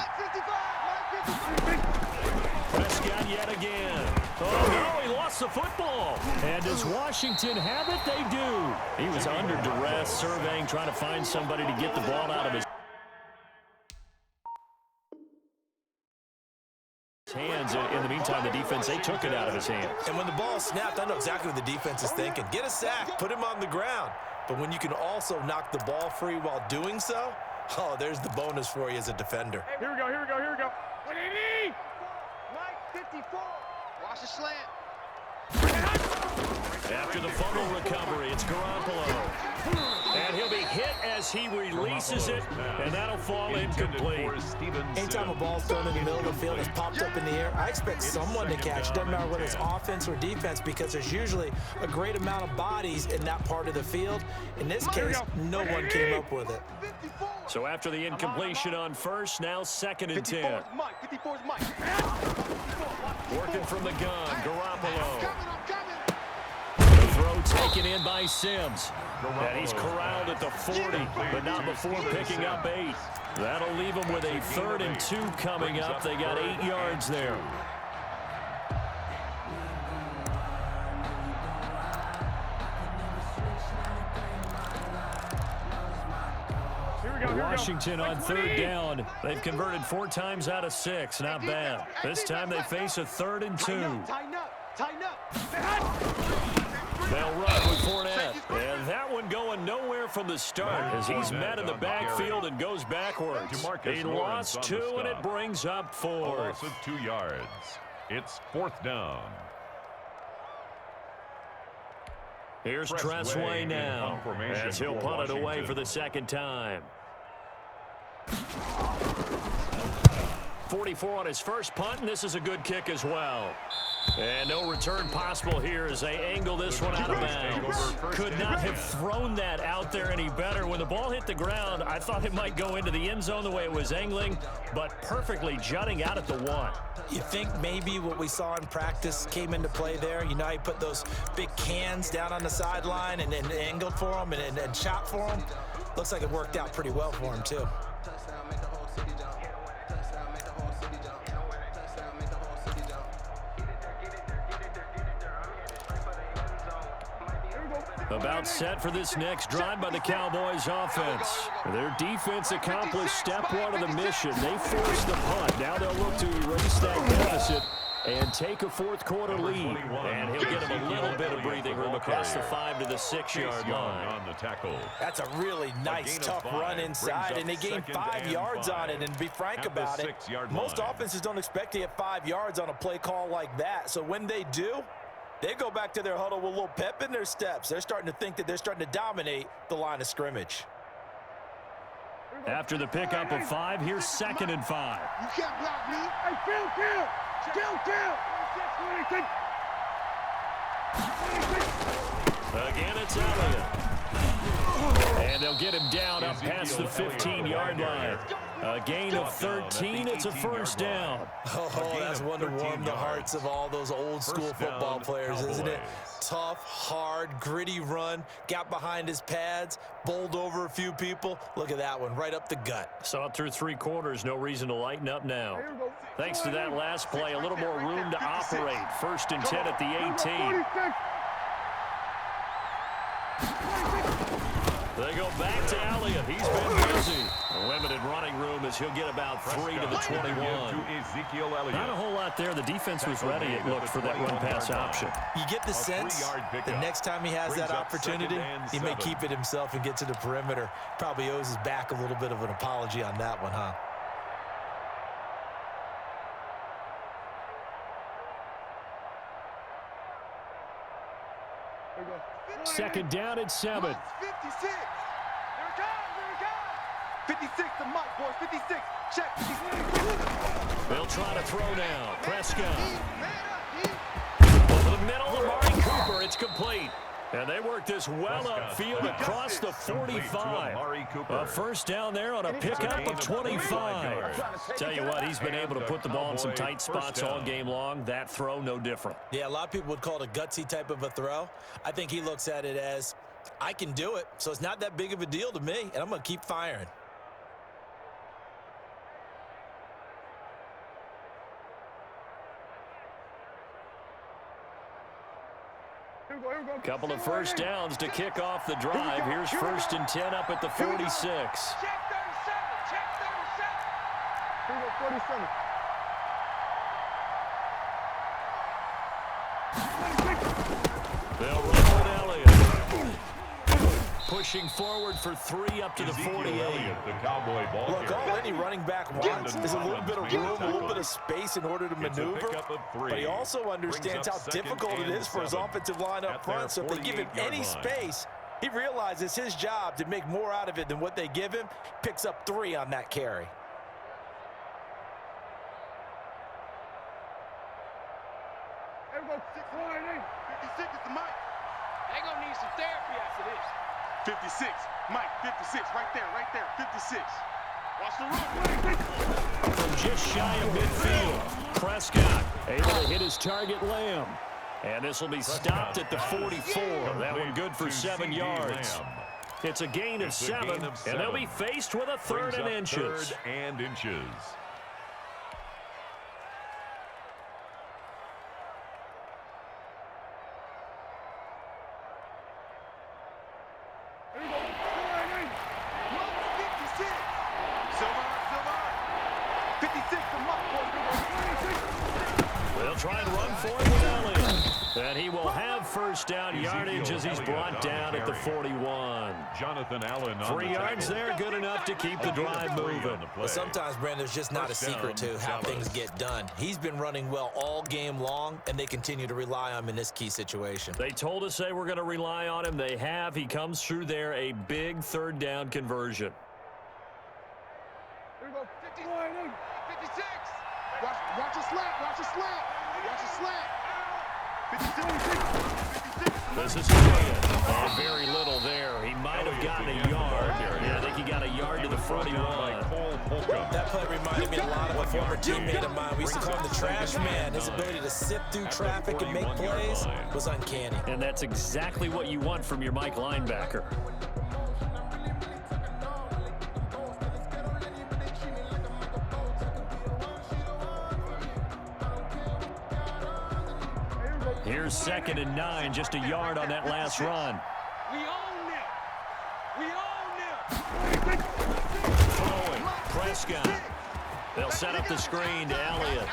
Prescott yet again. Oh, no, he lost the football. And does Washington have it? They do. He was under duress, surveying, trying to find somebody to get the ball out of his hands. In the meantime, the defense, they took it out of his hands. And when the ball snapped, I know exactly what the defense is thinking. Get a sack, put him on the ground. But when you can also knock the ball free while doing so, oh, there's the bonus for you as a defender. Here we go. What do you need? Mike, 54. Watch the slant. After the fumble recovery, it's Garoppolo. And he'll be hit as he releases it, and that'll fall incomplete. Anytime a ball's thrown in the middle of the field, it's popped up in the air, I expect someone to catch. Doesn't matter whether it's offense or defense, because there's usually a great amount of bodies in that part of the field. In this case, no one came up with it. So after the incompletion on first, now 2nd and 10. 54's Mike. 54's Mike. Working from the gun, Garoppolo. I'm coming. The throw taken in by Sims. And he's corralled at the 40, but not before picking up 8. That'll leave him with a 3rd and 2 coming up. They got 8 yards there. Washington on 3rd down. They've converted 4 times out of 6. Not bad. This time they face a 3rd and 2. Tighten up. They'll run with Fournette. And that one going nowhere from the start as he's met in the backfield and goes backwards. He lost 2, and it brings up 4. Loss of 2 yards. It's 4th down. Here's Tressway now as he'll punt it away for the 2nd time. 44 on his first punt, and this is a good kick as well. And no return possible here as they angle this one out of bounds. Could not have thrown that out there any better. When the ball hit the ground, I thought it might go into the end zone the way it was angling, but perfectly jutting out at the 1. You think maybe what we saw in practice came into play there? You know, he put those big cans down on the sideline and angled for him and shot for him. Looks like it worked out pretty well for him, too. About set for this next drive by the Cowboys offense. Their defense accomplished step 1 of the mission. They forced the punt. Now they'll look to erase that deficit and take a 4th quarter lead. And he'll get him a little bit of breathing room across the 5 to the 6-yard line. On the tackle. That's a really nice, tough run inside, and they gained 5 yards on it. And to be frank about it, most offenses don't expect to get 5 yards on a play call like that. So when they do, they go back to their huddle with a little pep in their steps. They're starting to think that they're starting to dominate the line of scrimmage. After the pickup of 5, here's 2nd and 5. You can't block me. Hey, Phil. Again, it's Elliott. And they'll get him down up past the 15-yard line. A gain of 13. It's a 1st down. Oh, that's one to warm the hearts of all those old-school football players, isn't it? Tough, hard, gritty run. Got behind his pads, bowled over a few people. Look at that one, right up the gut. Saw it through 3 quarters. No reason to lighten up now. Thanks to that last play, a little more room to operate. 1st and 10 at the 18. They go back to Elliott. He's been busy. A limited running room as he'll get about 3 to the 21. Not a whole lot there. The defense was ready, it looked, for that run-pass option. You get the sense the next time he has that opportunity, he may keep it himself and get to the perimeter. Probably owes his back a little bit of an apology on that one, huh? Second down and 7. 56. Here it comes. 56 to Mike, boys. 56. Check. 56. They'll try to throw now. Prescott. Over the middle, Amari Cooper. It's complete. And they work this well upfield across the 45. A 1st down there on a pickup of 25. Tell you what, he's been able to put the ball in some tight spots all game long. That throw, no different. Yeah, a lot of people would call it a gutsy type of a throw. I think he looks at it as, I can do it, so it's not that big of a deal to me, and I'm going to keep firing. Couple of first downs to kick off the drive. Here's 1st and 10 up at the 46. Check 37. Check 37. Here we go, 47. They'll run with Elliott. Pushing forward for 3 up to the 48. The Cowboy ball Look, all any running back wants is a little bit of room, a little bit of space in order to maneuver. But he also understands how difficult it is for his offensive line up front. So if they give him any space, he realizes his job to make more out of it than what they give him. Picks up 3 on that carry. Here we go, 56 is the mic. They gonna need some therapy after this. 56, Mike, 56, right there, 56. Watch the run. From just shy of midfield, Prescott able to hit his target, Lamb. And this will be stopped at the 44. That one good for 7 yards. It's a gain of 7, and they'll be faced with a 3rd and inches. 3rd and inches. They'll try and run for it with Elliott. And he will have first down yardage as he's brought down at the 41. Jonathan Allen 3 yards there, good enough to keep the drive moving. But sometimes, Brandon, there's just not a secret to how things get done. He's been running well all game long, and they continue to rely on him in this key situation. They told us they were going to rely on him. They have. He comes through there, a big 3rd down conversion. Here we go, 51, 56. Watch a slant, watch a slant. Watch a slant. 56. This is Elliott. And very little there. He might have gotten a yard. Yeah, I think he got a yard to the 41. That play reminded me a lot of a former teammate of mine. We used to call him the trash man. His ability to sift through traffic and make plays was uncanny. And that's exactly what you want from your Mike linebacker. Here's 2nd and 9, just a yard on that last run. We own them. We own them. Throwing, Prescott. They'll set up the screen to Elliott.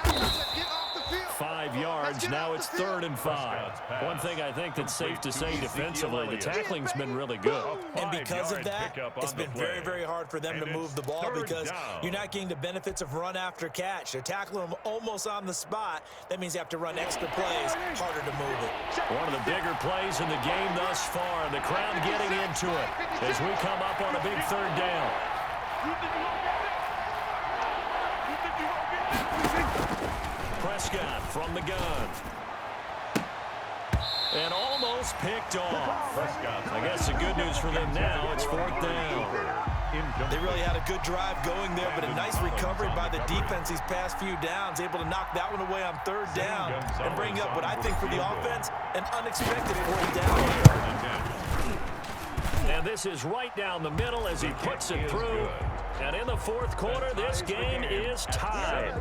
5 yards, now it's 3rd and 5. One thing I think that's safe to say defensively, the tackling's been really good. And because of that, it's been very, very hard for them to move the ball because you're not getting the benefits of run after catch. They're tackling them almost on the spot. That means they have to run extra plays, harder to move it. One of the bigger plays in the game thus far, and the crowd getting into it as we come up on a big 3rd down. Prescott from the gun. And almost picked off. I guess the good news for them now, it's 4th down. They really had a good drive going there, but a nice recovery by the defense these past few downs, able to knock that one away on 3rd down and bring up what I think for the offense, an unexpected 4th down. And this is right down the middle as he puts it through. And in the 4th quarter, this game is tied.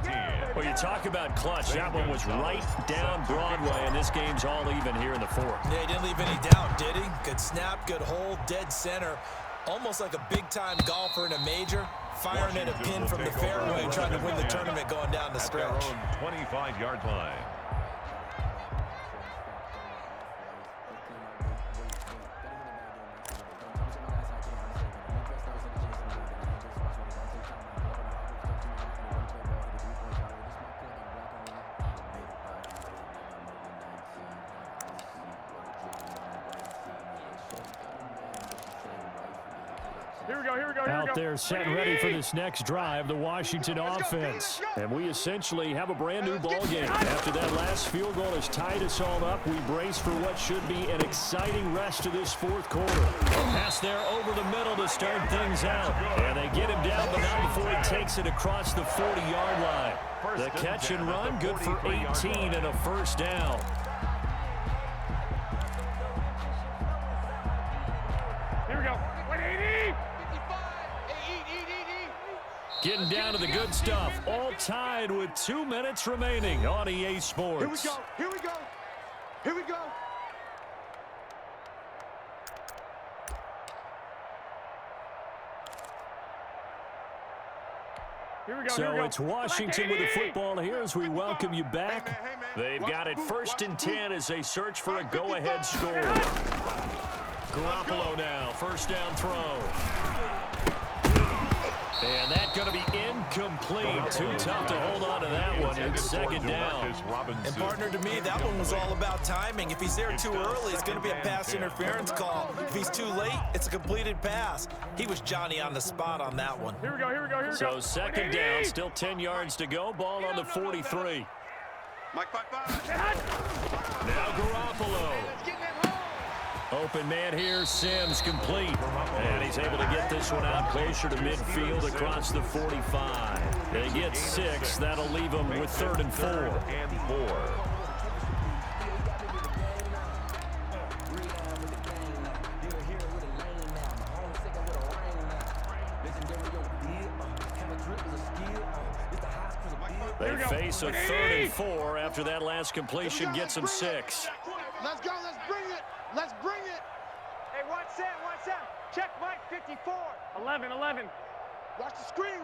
Well, you talk about clutch. That one was right down Broadway, and this game's all even here in the 4th. Yeah, he didn't leave any doubt, did he? Good snap, good hold, dead center. Almost like a big-time golfer in a major, firing at a pin from the fairway, trying to win the tournament going down the stretch. 25-yard line. Out there set and ready for this next drive, the Washington offense. And we essentially have a brand new ball game. After that last field goal has tied us all up, we brace for what should be an exciting rest of this 4th quarter. A pass there over the middle to start things out. And they get him down, but not before he takes it across the 40-yard line. The catch and run, good for 18 and a 1st down. Here we go. 180. Getting down to the good stuff. All tied with 2 minutes remaining on EA Sports. Here we go. Here we go. Here we go. So it's Washington with the football here as we welcome you back. They've got it 1st and 10 as they search for a go-ahead score. Garoppolo now, 1st down throw. And that's going to be incomplete. Too tough to hold on to that one. It's 2nd down. And partner, to me, that one was all about timing. If he's there too early, it's going to be a pass interference call. If he's too late, it's a completed pass. He was Johnny on the spot on that one. Here we go. So 2nd down, still 10 yards to go. Ball on the 43. Mike 5-5. Now Garoppolo. Open man here, Sims complete. And he's able to get this one out closer to midfield across the 45. They get 6. That'll leave them with 3rd and 4. They face a 3rd and 4 after that last completion gets them 6. Let's go. Let's bring it. Hey, watch that. Check Mike 54. 11. Watch the screen.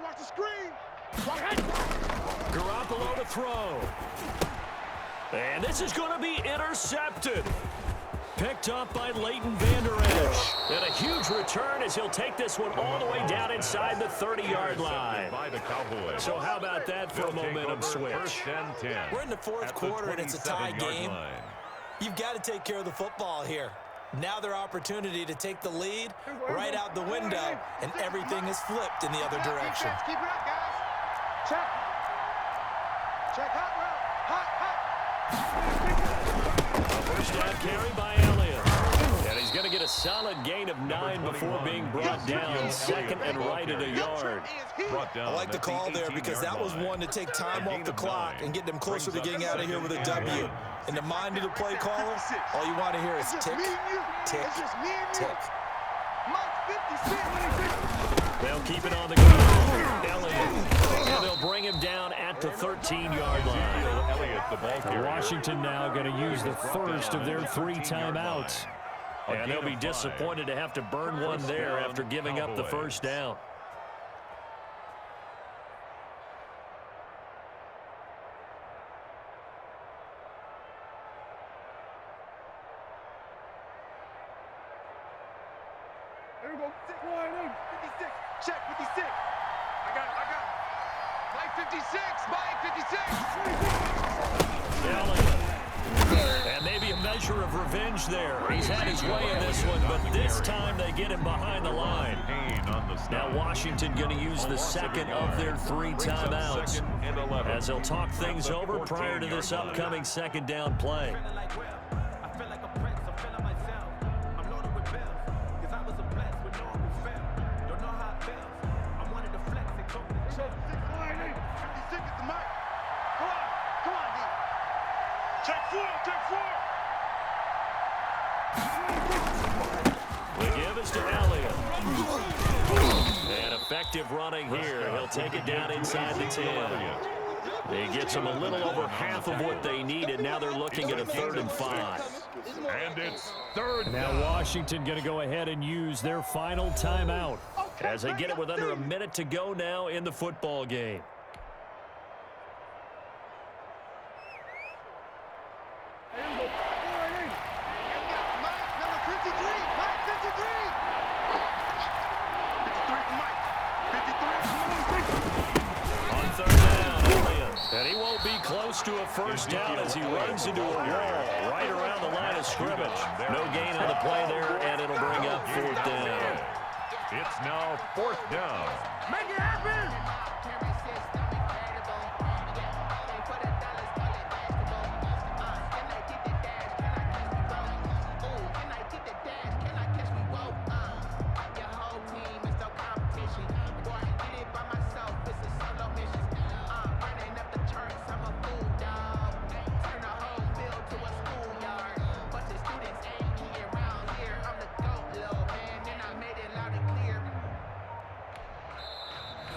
Garoppolo to throw. And this is going to be intercepted. Picked up by Leighton Vander Esch. And a huge return as he'll take this one all the way down inside the 30-yard line. So how about that for a momentum switch? We're in the 4th quarter, and it's a tie game. You've got to take care of the football here. Now their opportunity to take the lead right out the window, and everything is flipped in the other direction. Keep it up, guys. Check hot. First down carry by Elliott. And he's going to get a solid gain of 9 before being brought down 2nd and right at a yard. I like the call there because that was one to take time off the clock and get them closer to getting out of here with a W. In the mind of the play caller, all you want to hear is tick, tick, tick. They'll keep it on the ground. Elliott. And they'll bring him down at the 13-yard line. Washington now going to use the first of their 3 timeouts. And they'll be disappointed to have to burn one there after giving up the first down. There we go. 56. Check 56. I got it. Mike 56. Elliott. And maybe a measure of revenge there. He's had his way in this one, but this time they get him behind the line. Now Washington going to use the 2nd of their 3 timeouts as they'll talk things over prior to this upcoming 2nd down play. The give is to Elliott. And effective running here. He'll take it down inside the 10. He gets them a little over half of what they needed. Now they're looking at a 3rd and 5. And it's 3rd. Now Washington going to go ahead and use their final timeout as they get it with under a minute to go now in the football game. Close to a first down as he runs into a wall right around the line of scrimmage. No gain on the play there, and it'll bring up 4th down. It's now 4th down. Make it happen!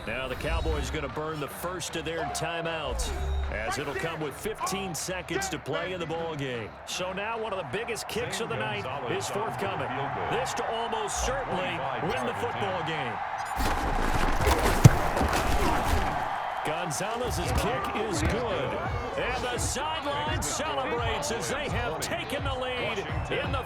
Now the Cowboys going to burn the first of their timeouts as it'll come with 15 seconds to play in the ball game. So now one of the biggest kicks of the night is forthcoming. This to almost certainly win the football game. Gonzalez's kick is good. And the sideline celebrates as they have taken the lead in the